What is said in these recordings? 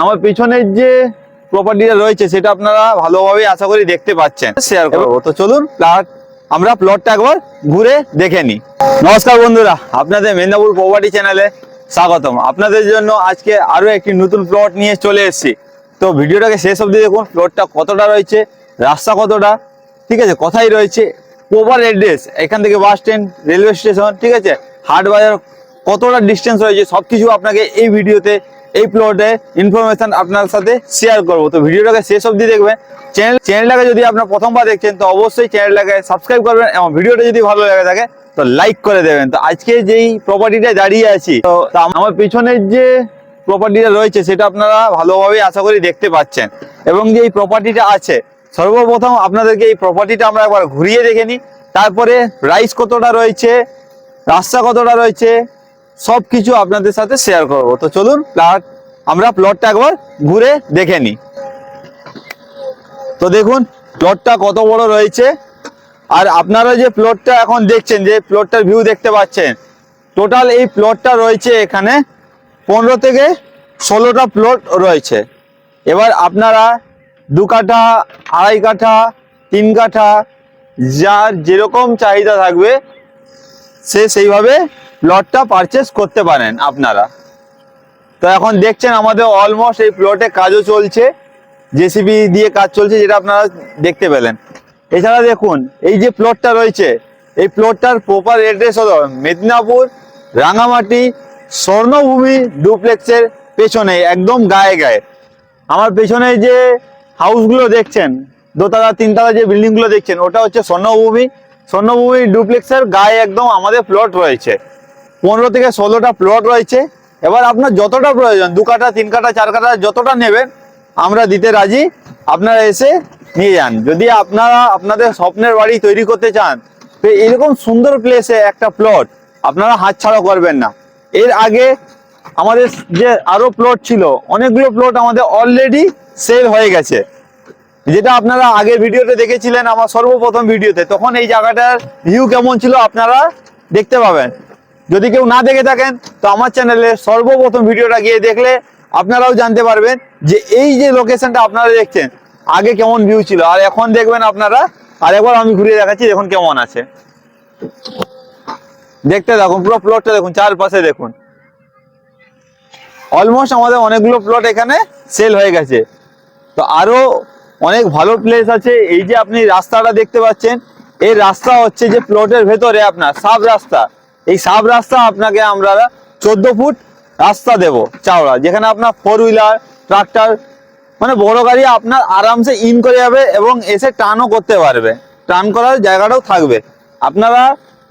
আমার পিছনের যে প্রপার্টিটা রয়েছে সেটা আপনারা ভালোভাবে আশা করি দেখতে পাচ্ছেন, শেয়ার করবো। তো চলুন আমরা প্লটটা একবার ঘুরে দেখে নিই। নমস্কার বন্ধুরা, আপনাদের মেদিনীপুর প্রপার্টি চ্যানেলে স্বাগতম। আপনাদের জন্য আজকে আরো একটি নতুন প্লট নিয়ে চলে এসেছি। তো ভিডিওটাকে শেষ অবধি দেখুন। প্লটটা কতটা রয়েছে, রাস্তা কতটা, ঠিক আছে, কোথায় রয়েছে, প্রপার অ্যাড্রেস, এখান থেকে বাস স্ট্যান্ড, রেলওয়ে স্টেশন, ঠিক আছে, হাট বাজার কতটা ডিস্টেন্স রয়েছে, সবকিছু আপনাকে এই ভিডিওতে, এই প্লটে ইনফরমেশন আপনার সাথে শেয়ার করব। তো ভিডিওটাকে শেষ অবধি দেখবেন। চ্যানেলটাকে যদি আপনার প্রথমবার দেখছেন তো অবশ্যই চ্যানেলটাকে সাবস্ক্রাইব করবেন এবং ভিডিওটা যদি ভালো লেগে থাকে তো লাইক করে দেবেন। তো আজকে যেই প্রপার্টিটা দাঁড়িয়ে আছি, তো আমার পিছনের যে প্রপার্টিটা রয়েছে সেটা আপনারা ভালোভাবে আশা করি দেখতে পাচ্ছেন। এবং যে এই প্রপার্টিটা আছে, সর্বপ্রথম আপনাদেরকে এই প্রপার্টিটা আমরা একবার ঘুরিয়ে দেখে নিই, তারপরে প্রাইস কতটা রয়েছে, রাস্তা কতটা রয়েছে, সব কিছু আপনাদের সাথে শেয়ার করব। তো চলুন আমরা প্লটটা একবার ঘুরে দেখে নিই। তো দেখুন প্লটটা কত বড় রয়েছে। আর আপনারা যে প্লটটা এখন দেখছেন, যে প্লটটার ভিউ দেখতে পাচ্ছেন, টোটাল এই প্লটটা রয়েছে এখানে 15 থেকে 16টা প্লট রয়েছে। এবার আপনারা 2 কাঠা, 2.5 কাঠা, 3 কাঠা, যার যেরকম চাহিদা থাকবে সেইভাবে প্লটটা পারচেস করতে পারেন আপনারা। তো এখন দেখছেন আমাদের অলমোস্ট এই প্লটে কাজও চলছে, জেসিবি দিয়ে কাজ চলছে, যেটা আপনারা দেখতে পেলেন। এছাড়া দেখুন এই যে প্লটটা রয়েছে, এই প্লটটার প্রপার অ্যাড্রেস হলো মেদিনীপুর রাঙামাটি স্বর্ণভূমি ডুপ্লেক্সের পেছনে, একদম গায়ে গায়ে। আমার পেছনে যে হাউসগুলো দেখছেন, 2 তলা 3 তলা যে বিল্ডিংগুলো দেখছেন, ওটা হচ্ছে স্বর্ণভূমি ডুপ্লেক্সের গায়ে একদম আমাদের প্লট রয়েছে। 15 থেকে 16টা প্লট রয়েছে। এবার আপনার যতটা প্রয়োজন, 2 কাঠা, 3 কাঠা, 4 কাঠা, যতটা নেবেন আমরা দিতে রাজি। আপনারা এসে নিয়ে যান। যদি আপনারা আপনাদের স্বপ্নের বাড়ি তৈরি করতে চান তো এরকম সুন্দর প্লেসে একটা প্লট আপনারা হাতছাড়া করবেন না। এর আগে আমাদের যে আরো প্লট ছিল, অনেকগুলো প্লট আমাদের অলরেডি সেল হয়ে গেছে, যেটা আপনারা আগের ভিডিওতে দেখেছিলেন, আমার সর্বপ্রথম ভিডিওতে। তখন এই জায়গাটার ভিউ কেমন ছিল আপনারা দেখতে পাবেন। যদি কেউ না দেখে থাকেন তো আমার চ্যানেলে সর্বপ্রথম ভিডিওটা গিয়ে দেখলে আপনারাও জানতে পারবেন যে এই যে লোকেশনটা আপনারা দেখছেন আগে কেমন ভিউ ছিল, আর এখন দেখবেন আপনারা। আর একবার আমি ঘুরিয়ে দেখাচ্ছি, দেখুন কেমন আছে, দেখতে থাকুন। পুরো প্লটটা দেখুন, চারপাশে দেখুন। অলমোস্ট আমাদের অনেকগুলো প্লট এখানে সেল হয়ে গেছে। তো আরো অনেক ভালো প্লেস আছে। এই যে আপনি রাস্তাটা দেখতে পাচ্ছেন, এই রাস্তা হচ্ছে যে প্লটের ভেতরে আপনার সাব রাস্তা। এই সাব রাস্তা আপনাকে আমরা 14 ফুট রাস্তা দেব চওড়া, যেখানে আপনার 4 হুইলার, ট্রাক্টর, মানে বড় গাড়ি আপনার আরামসে ইন করে যাবে এবং এসে টানও করতে পারবে, টান করার জায়গাটাও থাকবে। আপনারা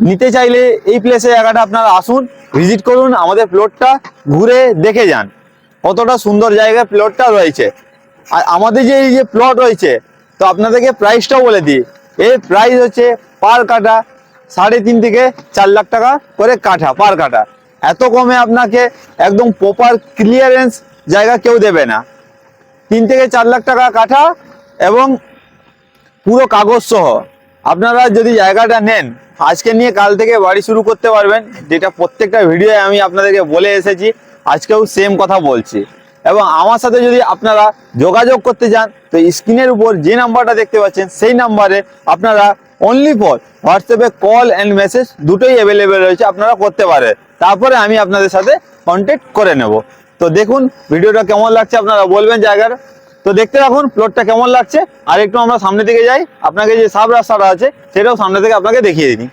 নিতে চাইলে এই প্লেসে জায়গাটা আপনারা আসুন, ভিজিট করুন, আমাদের প্লটটা ঘুরে দেখে যান কতটা সুন্দর জায়গায় প্লটটা রয়েছে। আর আমাদের যে এই যে প্লট রয়েছে, তো আপনাদেরকে প্রাইসটাও বলে দিই। এর প্রাইস হচ্ছে পার কাঠা 3.5 থেকে 4 লাখ টাকা করে কাঠা, পার কাঠা। এত কমে আপনাকে একদম প্রপার ক্লিয়ারেন্স জায়গা কেউ দেবে না। 3 থেকে 4 লাখ টাকা কাঠা এবং পুরো কাগজ সহ। আপনারা যদি জায়গাটা নেন, আজকে নিয়ে কাল থেকে বাড়ি শুরু করতে পারবেন, যেটা প্রত্যেকটা ভিডিওয়ে আমি আপনাদেরকে বলে এসেছি, আজকেও সেম কথা বলছি। এবং আমার সাথে যদি আপনারা যোগাযোগ করতে চান তো স্ক্রিনের উপর যে নাম্বারটা দেখতে পাচ্ছেন সেই নাম্বারে আপনারা অনলি ফর হোয়াটসঅ্যাপে কল অ্যান্ড মেসেজ দুটোই অ্যাভেলেবেল রয়েছে, আপনারা করতে পারেন। তারপরে আমি আপনাদের সাথে কন্ট্যাক্ট করে নেব। তো দেখুন ভিডিওটা কেমন লাগছে আপনারা বলবেন জায়গার। তো দেখতে রাখুন প্লটটা কেমন লাগছে। আর একটু আমরা সামনে দিকে যাই, আপনাকে যে সাব রাস্তাটা আছে সেটাও সামনে থেকে আপনাকে দেখিয়ে দিই।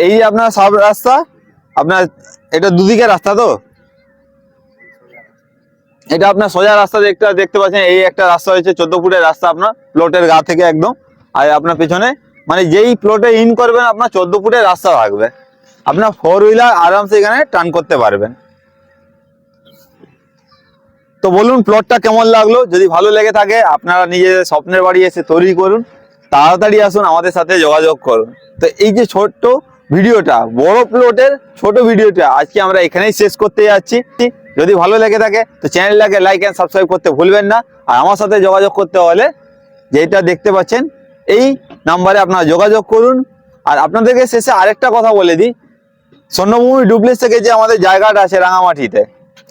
এই যে আপনার সাব রাস্তা, আপনার এটা দুদিকে রাস্তা, তো এটা আপনার সোজা রাস্তা দেখতে পাচ্ছেন। এই একটা রাস্তা হয়েছে 14 ফুটের রাস্তা আপনার প্লটের গা থেকে একদম। আর আপনার পেছনে মানে যেই প্লটে ইন করবেন আপনার 14 ফুটের রাস্তা থাকবে, আপনার 4 হুইলার আরামসে এখানে টার্ন করতে পারবেন। তো বলুন প্লটটা কেমন লাগলো। যদি ভালো লেগে থাকে আপনারা নিজেদের স্বপ্নের বাড়ি এসে তৈরি করুন, তাড়াতাড়ি আসুন, আমাদের সাথে যোগাযোগ করুন। তো এই যে ছোট্ট ভিডিওটা, বড় প্লটের ছোট ভিডিওটা আজকে আমরা এখানেই শেষ করতে যাচ্ছি। যদি ভালো লেগে থাকে তো চ্যানেলটাকে লাইক এন্ড সাবস্ক্রাইব করতে ভুলবেন না। আর আমার সাথে যোগাযোগ করতে হলে যেটা দেখতে পাচ্ছেন এই নাম্বারে আপনারা যোগাযোগ করুন। আর আপনাদেরকে শেষে আরেকটা কথা বলে দিই, স্বর্ণভূমি ডুপ্লেক্স থেকে যে আমাদের জায়গাটা আছে রাঙামাটিতে,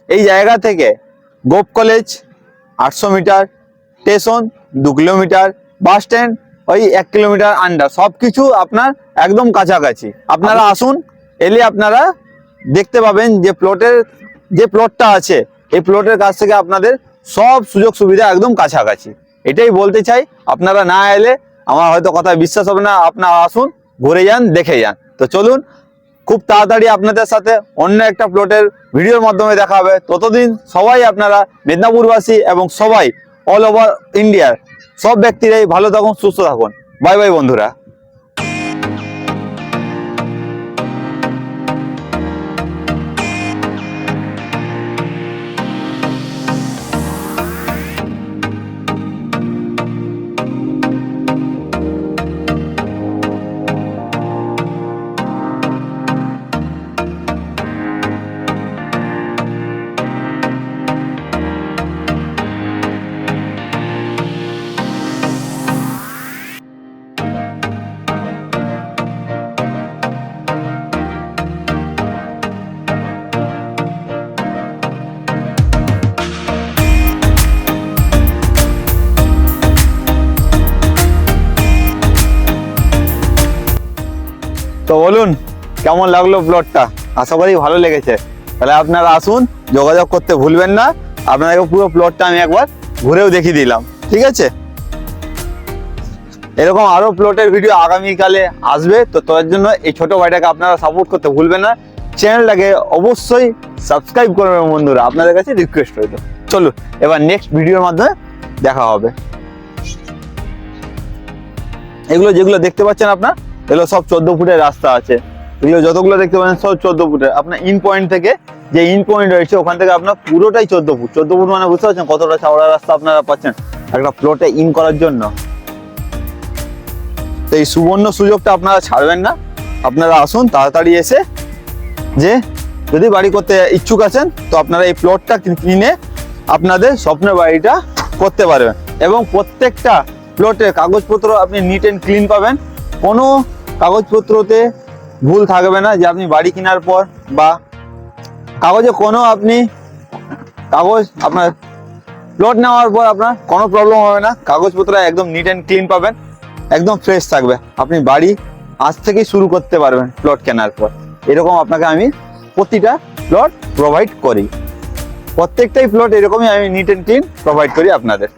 এই জায়গা থেকে Gop college 800 metre, station 2 kilometre, bus stand ওই 1 কিলোমিটার আন্ডার, সবকিছু আপনার একদম কাছাকাছি। আপনারা আসুন, এলে আপনারা দেখতে পাবেন যে প্লটটা আছে, এই প্লটের কাছ থেকে আপনাদের সব সুযোগ সুবিধা একদম কাছাকাছি। এটাই বলতে চাই, আপনারা না এলে আমার হয়তো কথা বিশ্বাস হবে না। আপনারা আসুন, ঘুরে যান, দেখে যান। তো চলুন, খুব তাড়াতাড়ি আপনাদের সাথে অন্য একটা প্লটের ভিডিওর মাধ্যমে দেখা হবে। ততদিন সবাই আপনারা মেদিনীপুরবাসী এবং সবাই অল ওভার ইন্ডিয়ার সব ব্যক্তিরাই ভালো থাকুন, সুস্থ থাকুন। বাই বাই বন্ধুরা। তো বলুন কেমন লাগলো প্লটটা? আশা করি ভালো লেগেছে। তাহলে আপনারা আসুন, যোগাযোগ করতে ভুলবেন না। আপনাদেরকে পুরো প্লটটা আমি একবার ঘুরেও দেখিয়ে দিলাম, ঠিক আছে? এরকম আরো প্লটের ভিডিও আগামীকালে আসবে। তো তার জন্য এই ছোট ভাইটাকে আপনারা সাপোর্ট করতে ভুলবেন না। চ্যানেলটাকে অবশ্যই সাবস্ক্রাইব করবেন বন্ধুরা, আপনাদের কাছে রিকোয়েস্ট রইল। চলুন এবার নেক্সট ভিডিওর মাধ্যমে দেখা হবে। এগুলো যেগুলো দেখতে পাচ্ছেন আপনার, এগুলো সব 14 ফুটের রাস্তা আছে। এগুলো যতগুলো দেখতে পাচ্ছেন সব 14 ফুটের। আপনার ইন পয়েন্ট থেকে, যে ইন পয়েন্ট রয়েছে ওখান থেকে আপনার পুরোটাই 14 ফুট। 14 ফুট মানে বুঝতে পারছেন কতটা চওড়া রাস্তা আপনারা পাচ্ছেন একটা প্লটে ইন করার জন্য। তো এই সুবর্ণ সুযোগটা আপনারা ছাড়বেন না। আপনারা আসুন তাড়াতাড়ি এসে, যে যদি বাড়ি করতে ইচ্ছুক আছেন তো আপনারা এই প্লটটা কিনে আপনাদের স্বপ্নের বাড়িটা করতে পারবেন। এবং প্রত্যেকটা প্লটের কাগজপত্র আপনি নিট অ্যান্ড ক্লিন পাবেন। কোনো কাগজপত্রতে ভুল থাকবে না, যে আপনি বাড়ি কেনার পর বা কাগজে কোনো আপনার প্লট নেওয়ার পর আপনার কোনো প্রবলেম হবে না। কাগজপত্র একদম নিট অ্যান্ড ক্লিন পাবেন, একদম ফ্রেশ থাকবে। আপনি বাড়ি আজ থেকেই শুরু করতে পারবেন প্লট কেনার পর। এরকম আপনাকে আমি প্রতিটা প্লট প্রোভাইড করি, প্রত্যেকটাই প্লট এরকমই আমি নিট অ্যান্ড ক্লিন প্রোভাইড করি আপনাদের।